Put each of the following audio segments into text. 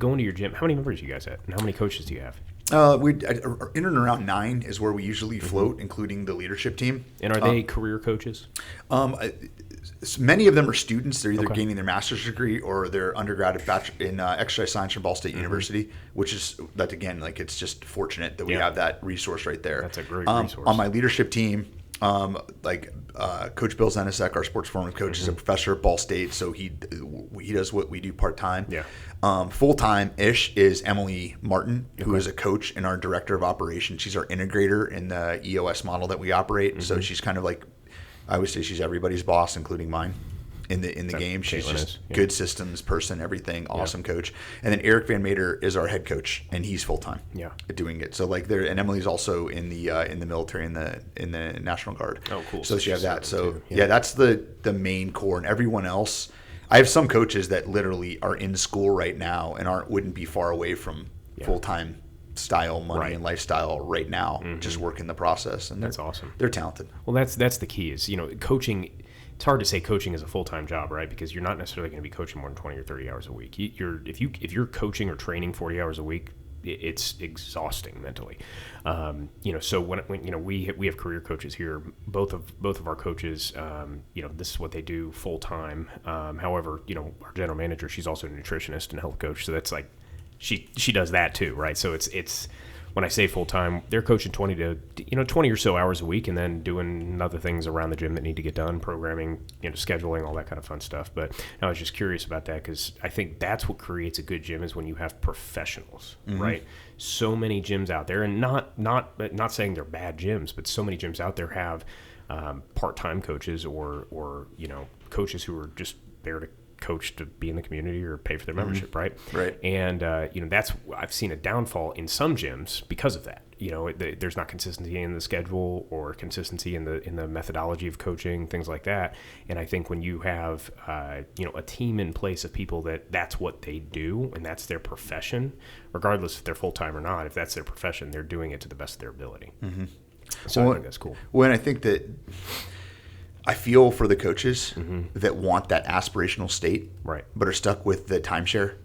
going to your gym, how many members do you guys have, and how many coaches do you have? We in and around 9 is where we usually float, including the leadership team. And are they career coaches? Many of them are students. They're either gaining their master's degree or their undergrad in exercise science from Ball State University, which is that again, like it's just fortunate that we have that resource right there. That's a great resource. On my leadership team, Coach Bill Zenisek, our sports formative coach, is a professor at Ball State, so he does what we do part time. Yeah. Full time ish is Emily Martin, who is a coach and our director of operations. She's our integrator in the EOS model that we operate. So she's kind of like, I would say she's everybody's boss, including mine. In the game, she's just good systems person, everything, awesome coach. And then Eric Van Mater is our head coach, and he's full time at doing it. So like there, and Emily's also in the military in the National Guard. Oh, cool. So she has that. So that's the main core, and everyone else. I have some coaches that literally are in school right now and wouldn't be far away from full time style money and lifestyle right now, just working the process. And that's awesome. They're talented. Well, that's the key is coaching. It's hard to say coaching is a full-time job, right? Because you're not necessarily going to be coaching more than 20 or 30 hours a week. If you're coaching or training 40 hours a week, it's exhausting mentally. So when we have career coaches here, both of our coaches, this is what they do full time. However, our general manager, she's also a nutritionist and health coach, so that's like she does that too, right? So it's when I say full time, they're coaching 20 or so hours a week, and then doing other things around the gym that need to get done, programming, scheduling, all that kind of fun stuff. But I was just curious about that because I think that's what creates a good gym is when you have professionals, right? So many gyms out there, and not saying they're bad gyms, but so many gyms out there have part-time coaches or coaches who are just there to coach to be in the community or pay for their membership, right? And that's I've seen a downfall in some gyms because of that. There's not consistency in the schedule or consistency in the methodology of coaching, things like that. And I think when you have a team in place of people that's what they do and that's their profession, regardless if they're full time or not, if that's their profession, they're doing it to the best of their ability. So I think that's cool. Well, and I think that I feel for the coaches that want that aspirational state, but are stuck with the timeshare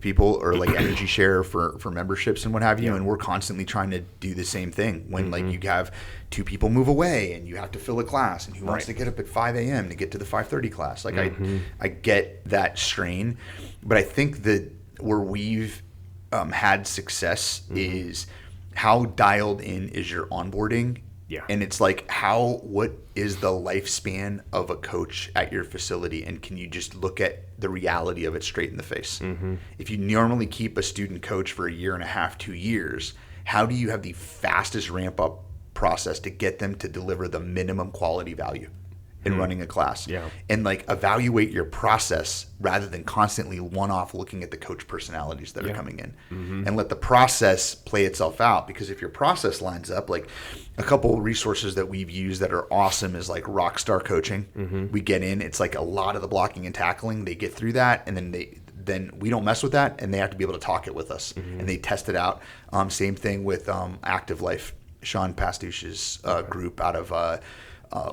people or like energy share for memberships and what have you. And we're constantly trying to do the same thing when like you have 2 people move away and you have to fill a class and who wants to get up at 5 a.m. to get to the 5:30 class. Like I get that strain, but I think that where we've had success is how dialed in is your onboarding. Yeah. And it's like what is the lifespan of a coach at your facility, and can you just look at the reality of it straight in the face? If you normally keep a student coach for 1.5 years, 2 years, how do you have the fastest ramp up process to get them to deliver the minimum quality value in running a class? And like evaluate your process rather than constantly one-off looking at the coach personalities that are coming in, and let the process play itself out. Because if your process lines up, like a couple of resources that we've used that are awesome is like Rockstar Coaching. We get in, it's like a lot of the blocking and tackling, they get through that, and then we don't mess with that, and they have to be able to talk it with us, and they test it out. Same thing with Active Life, Sean Pastuch's group out of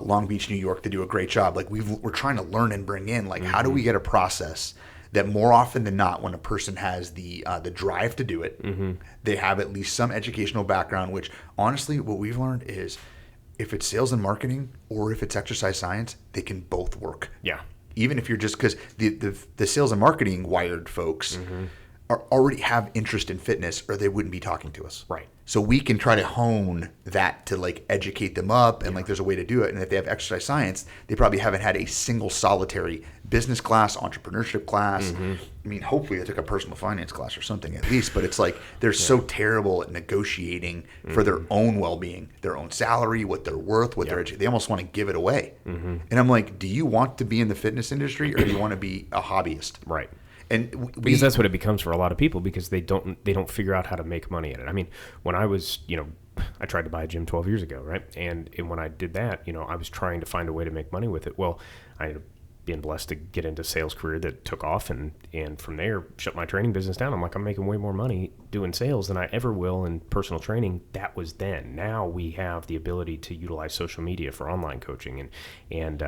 Long Beach, New York. They do a great job. Like we're trying to learn and bring in like how do we get a process that more often than not, when a person has the drive to do it, they have at least some educational background. Which honestly, what we've learned is if it's sales and marketing or if it's exercise science, they can both work. Yeah. Even if you're just because the sales and marketing wired folks already have interest in fitness, or they wouldn't be talking to us. Right. So we can try to hone that to like educate them up, and like there's a way to do it. And if they have exercise science, they probably haven't had a single solitary business class, entrepreneurship class. I mean, hopefully they took a personal finance class or something at least, but it's like they're so terrible at negotiating for their own well-being, their own salary, what they're worth, what they're they almost want to give it away. And I'm like, do you want to be in the fitness industry, or do you want to be a hobbyist? Right. And because that's what it becomes for a lot of people, because they don't figure out how to make money at it. I mean, when I was, I tried to buy a gym 12 years ago, right? And when I did that, I was trying to find a way to make money with it. Well, I being blessed to get into a sales career that took off, and from there shut my training business down. I'm like, I'm making way more money doing sales than I ever will in personal training. That was then. Now we have the ability to utilize social media for online coaching and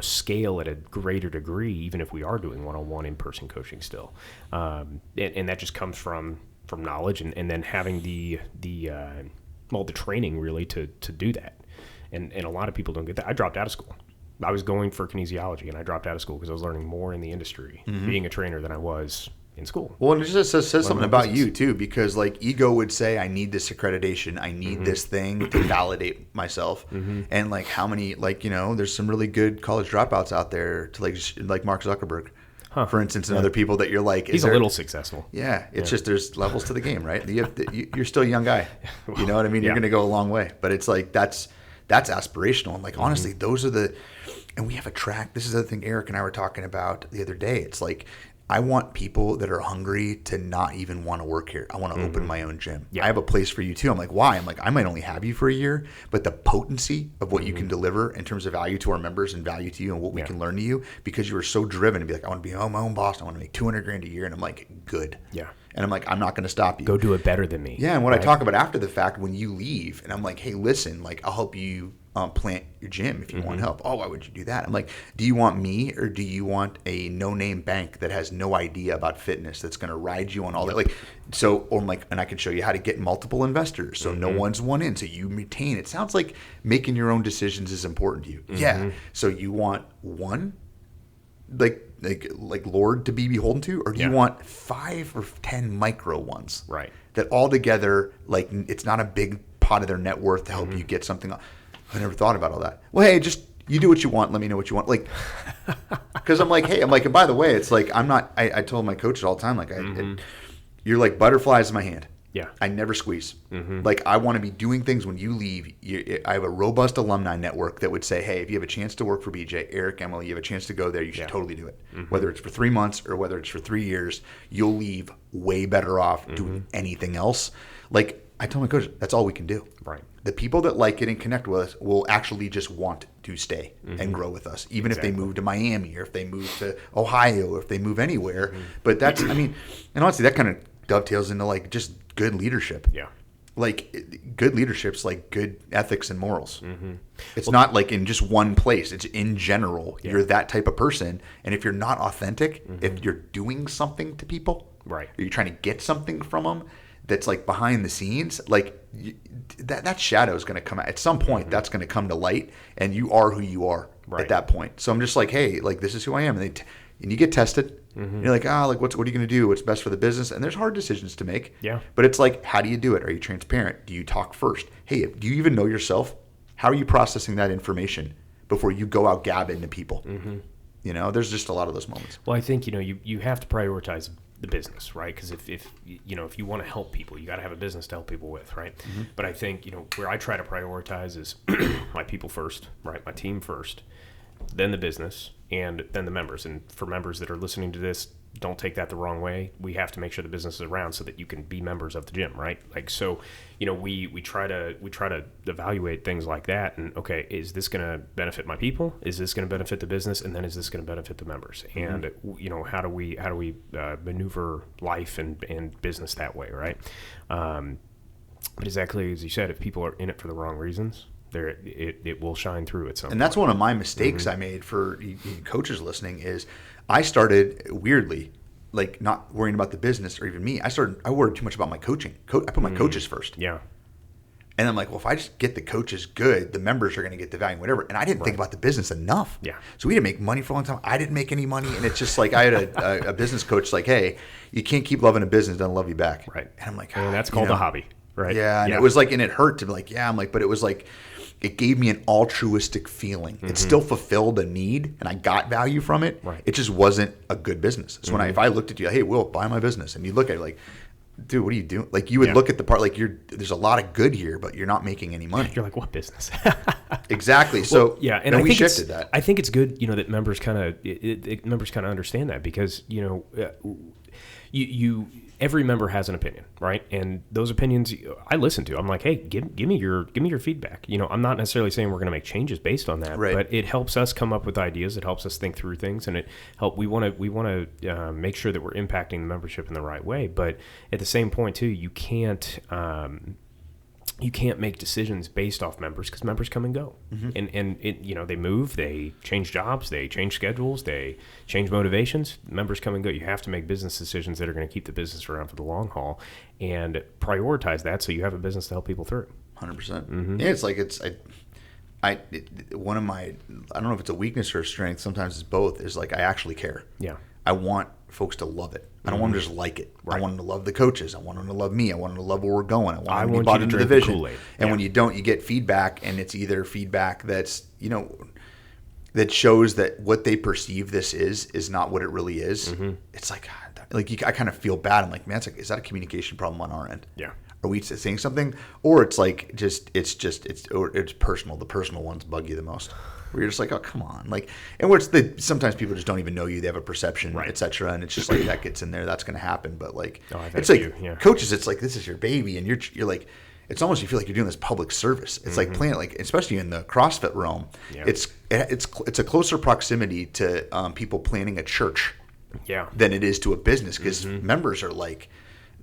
scale at a greater degree, even if we are doing one-on-one in-person coaching still. And that just comes from knowledge and then having the training really to do that. And a lot of people don't get that. I dropped out of school. I was going for kinesiology, and I dropped out of school because I was learning more in the industry, being a trainer, than I was in school. Well, and it just says something about you, too, because, like, ego would say, I need this accreditation. I need this thing to validate myself. And, like, how many, like, there's some really good college dropouts out there to, like Mark Zuckerberg, for instance, and other people that you're like. He's a little successful. Yeah. It's just there's levels to the game, right? You're still a young guy. You know what I mean? You're going to go a long way. But it's like that's aspirational. And, like, honestly, those are and we have a track. This is the thing Eric and I were talking about the other day. It's like, I want people that are hungry to not even want to work here. I want to open my own gym. Yeah. I have a place for you too. I'm like, why? I'm like, I might only have you for a year, but the potency of what you can deliver in terms of value to our members and value to you and what we can learn to you, because you are so driven to be like, I want to be my own boss. I want to make $200,000 a year. And I'm like, good. Yeah. And I'm like, I'm not going to stop you. Go do it better than me. Yeah. And what I talk about after the fact, when you leave, and I'm like, hey, listen, like, I'll help you plant your gym if you want help. Oh, why would you do that? I'm like, do you want me, or do you want a no-name bank that has no idea about fitness that's going to ride you on all that? Like, so, or I'm like, and I can show you how to get multiple investors, so no one's one in, so you retain. It sounds like making your own decisions is important to you. Yeah. So you want one, like Lord to be beholden to, or do you want 5 or 10 micro ones? Right. That all together, like, it's not a big pot of their net worth to help you get something. I never thought about all that. Well, hey, just you do what you want. Let me know what you want. Like, because I'm like, hey, and by the way, it's like, I'm not. I told my coaches all the time, like, you're like butterflies in my hand. Yeah. I never squeeze. Like, I want to be doing things when you leave. I have a robust alumni network that would say, hey, if you have a chance to work for BJ, Eric, Emily, you have a chance to go there, you should totally do it. Whether it's for 3 months or whether it's for 3 years, you'll leave way better off doing anything else. Like, I tell my coach, that's all we can do. Right. The people that like it and connect with us will actually just want to stay and grow with us, even if they move to Miami or if they move to Ohio or if they move anywhere. But that's, I mean, and honestly, that kind of dovetails into, like, just good leadership. Yeah. Like, good leadership's like good ethics and morals. It's not like in just one place. It's in general. You're that type of person. And if you're not authentic, if you're doing something to people, right, or you're trying to get something from them that's like behind the scenes, like, that shadow is going to come out. At some point, that's going to come to light, and you are who you are at that point. So I'm just like, hey, like, this is who I am. And you get tested. You're like, like, what are you going to do? What's best for the business? And there's hard decisions to make. Yeah. But it's like, how do you do it? Are you transparent? Do you talk first? Hey, do you even know yourself? How are you processing that information before you go out gabbing to people? There's just a lot of those moments. Well, I think, you have to prioritize the business, right? Because if you want to help people, you got to have a business to help people with, right? But I think, where I try to prioritize is my people first, right? My team first, then the business, and then the members. And for members that are listening to this, don't take that the wrong way. We have to make sure the business is around so that you can be members of the gym, right? Like, so, we try to evaluate things like that. And okay, is this going to benefit my people? Is this going to benefit the business? And then is this going to benefit the members? And how do we maneuver life and business that way, right? But exactly as you said, if people are in it for the wrong reasons, it will shine through at some point. And that's one of my mistakes I made for you coaches listening is I started weirdly, like, not worrying about the business or even me. I worried too much about my coaching. I put my coaches first. Yeah. And I'm like, well, if I just get the coaches good, the members are going to get the value, whatever. And I didn't think about the business enough. Yeah. So we didn't make money for a long time. I didn't make any money. And it's just like, I had a business coach like, hey, you can't keep loving a business, doesn't love you back. Right. And I'm like, and that's called a hobby, right? Yeah. And it was like, and it hurt to be like, yeah. I'm like, but it was like, it gave me an altruistic feeling. It still fulfilled a need, and I got value from it. Right. It just wasn't a good business. So if I looked at you, hey, Will, buy my business, and you look at it like, dude, what are you doing? Like, you would look at the part like there's a lot of good here, but you're not making any money. You're like, what business? Exactly. So well, yeah, and I we think shifted that. I think it's good, that members kind of understand that, because you every member has an opinion, right? And those opinions I listen to. I'm like, hey, give me your feedback. I'm not necessarily saying we're going to make changes based on that, right. but it helps us come up with ideas. It helps us think through things, and we want to make sure that we're impacting the membership in the right way. But at the same point too, you can't make decisions based off members, because members come and go, and they move, they change jobs, they change schedules, they change motivations. Members come and go. You have to make business decisions that are going to keep the business around for the long haul, and prioritize that so you have a business to help people through. 100%. Yeah, it's like one of my, I don't know if it's a weakness or a strength. Sometimes it's both. Is like I actually care. Yeah. I want folks to love it. I don't want them to just like it. Right. I want them to love the coaches. I want them to love me. I want them to love where we're going. I want them to be bought into the vision. And when you don't, you get feedback, and it's either feedback that's, that shows that what they perceive this is not what it really is. It's like I kind of feel bad. I'm like, man, is that a communication problem on our end? Yeah. Are we saying something, or it's like it's personal. The personal ones bug you the most. Where you're just like, oh, come on, like, and sometimes people just don't even know you. They have a perception, right, etc. And it's just like that gets in there. That's going to happen. But like, it's like coaches. It's like this is your baby, and you're like, it's almost you feel like you're doing this public service. It's like playing, like, especially in the CrossFit realm. Yeah. It's a closer proximity to people planning a church, than it is to a business, because members are like.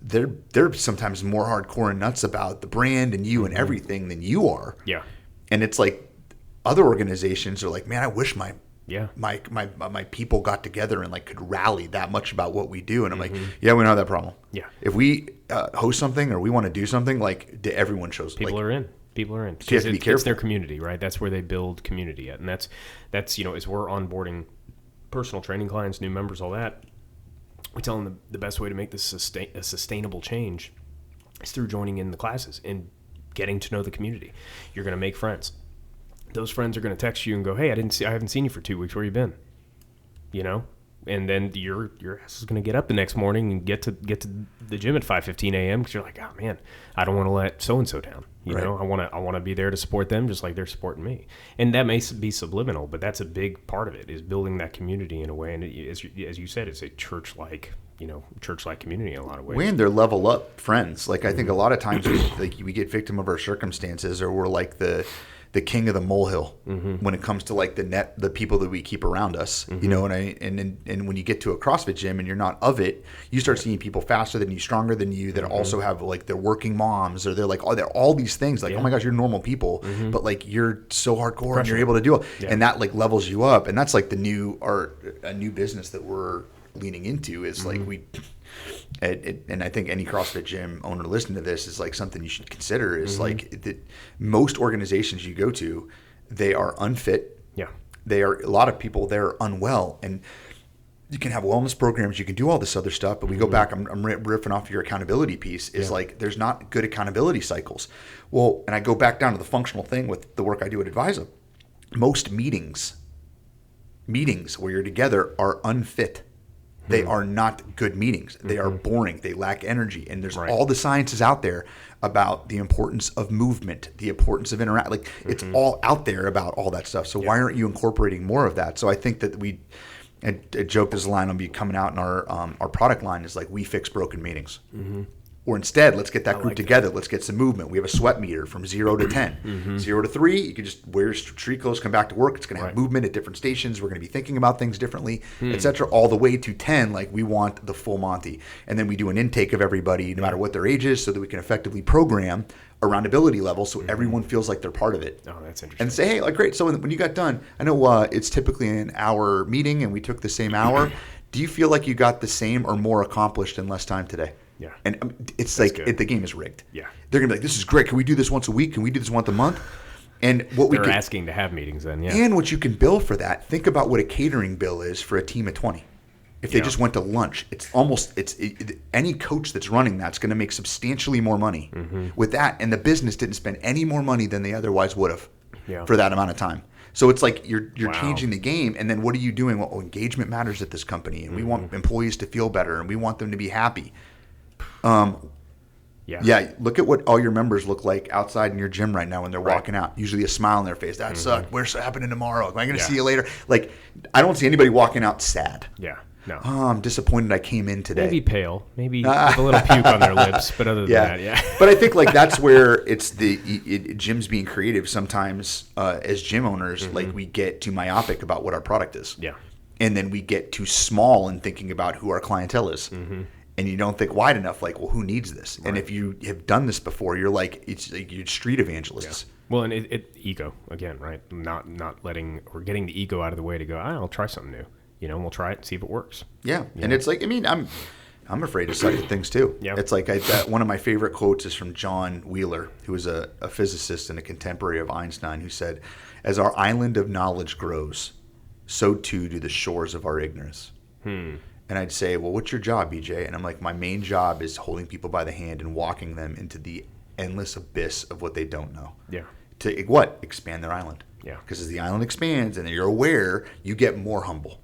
They're sometimes more hardcore and nuts about the brand and you and everything than you are. Yeah. And it's like other organizations are like, man, I wish my people got together and like could rally that much about what we do. And I'm like, yeah, we don't have that problem. Yeah. If we host something or we want to do something, like everyone shows. People are in. Because it's their community, right? That's where they build community at. And that's as we're onboarding personal training clients, new members, all that, we tell them the best way to make this a sustainable change is through joining in the classes and getting to know the community. You're going to make friends. Those friends are going to text you and go, hey, I haven't seen you for 2 weeks. Where you been? And then your ass is going to get up the next morning and get to the gym at 5:15 a.m. because you're like, oh man, I don't want to let so and so down. You know, I want to be there to support them just like they're supporting me. And that may be subliminal, but that's a big part of it, is building that community in a way. And as you said, it's a church-like community in a lot of ways. And they're level up friends. Like I think a lot of times we get victim of our circumstances, or we're like the king of the molehill when it comes to like the people that we keep around us, and when you get to a CrossFit gym and you're not of it, you start seeing people faster than you, stronger than you, that also have like they're working moms, or they're like, oh, they're all these things, like, oh my gosh, you're normal people, but like you're so hardcore and you're able to do it, and that like levels you up. And that's like a new business that we're leaning into, is like and I think any CrossFit gym owner listening to this is like something you should consider, is like that most organizations you go to, they are unfit. Yeah. A lot of people there are unwell, and you can have wellness programs, you can do all this other stuff, but we go back, I'm riffing off your accountability piece, is like there's not good accountability cycles. Well, and I go back down to the functional thing with the work I do at ADVISA. Most meetings where you're together are unfit. They are not good meetings. They are boring. They lack energy. And there's all the sciences out there about the importance of movement, the importance of interact. Like it's all out there about all that stuff. So why aren't you incorporating more of that? So I think that a joke, there's a line on be coming out in our product line, is like, we fix broken meetings. Or instead, let's get that group together. Let's get some movement. We have a sweat meter from 0 to 10. 0 to 3, you can just wear your street clothes, come back to work. It's going to have movement at different stations. We're going to be thinking about things differently, etc. All the way to 10, like we want the full Monty. And then we do an intake of everybody, no matter what their age is, so that we can effectively program around ability level, so everyone feels like they're part of it. Oh, that's interesting. And say, hey, like, great. So when you got done, I know it's typically an hour meeting, and we took the same hour. Do you feel like you got the same or more accomplished in less time today? Yeah. And it's that's like the game is rigged. Yeah. They're going to be like, this is great. Can we do this once a week? Can we do this once a month? And what they're asking to have meetings then, yeah. And what you can bill for that, think about what a catering bill is for a team of 20. If they just went to lunch, any coach that's running that's going to make substantially more money with that. And the business didn't spend any more money than they otherwise would have for that amount of time. So it's like you're changing the game, and then what are you doing? Well, engagement matters at this company, and we want employees to feel better, and we want them to be happy. Look at what all your members look like outside in your gym right now when they're walking out. Usually a smile on their face. That sucked. Where's happening tomorrow? Am I going to see you later? Like, I don't see anybody walking out sad. Yeah. No. Oh, I'm disappointed I came in today. Maybe pale, maybe with a little puke on their lips, but other than that, yeah. But I think like that's where it's gyms being creative. Sometimes as gym owners, like we get too myopic about what our product is. Yeah. And then we get too small in thinking about who our clientele is. And you don't think wide enough, like, well, who needs this? Right. And if you have done this before, you're like, it's like you're street evangelists. Yeah. Well, and ego again, right? Not letting or getting the ego out of the way to go, I'll try something new. And we'll try it and see if it works. Yeah. And it's like, I mean, I'm afraid to suck at things too. Yeah. It's like one of my favorite quotes is from John Wheeler, who was a physicist and a contemporary of Einstein, who said, "As our island of knowledge grows, so too do the shores of our ignorance." And I'd say, well, what's your job, BJ? And I'm like, my main job is holding people by the hand and walking them into the endless abyss of what they don't know. Yeah. To what? Expand their island. Yeah. Because as the island expands and you're aware, you get more humble.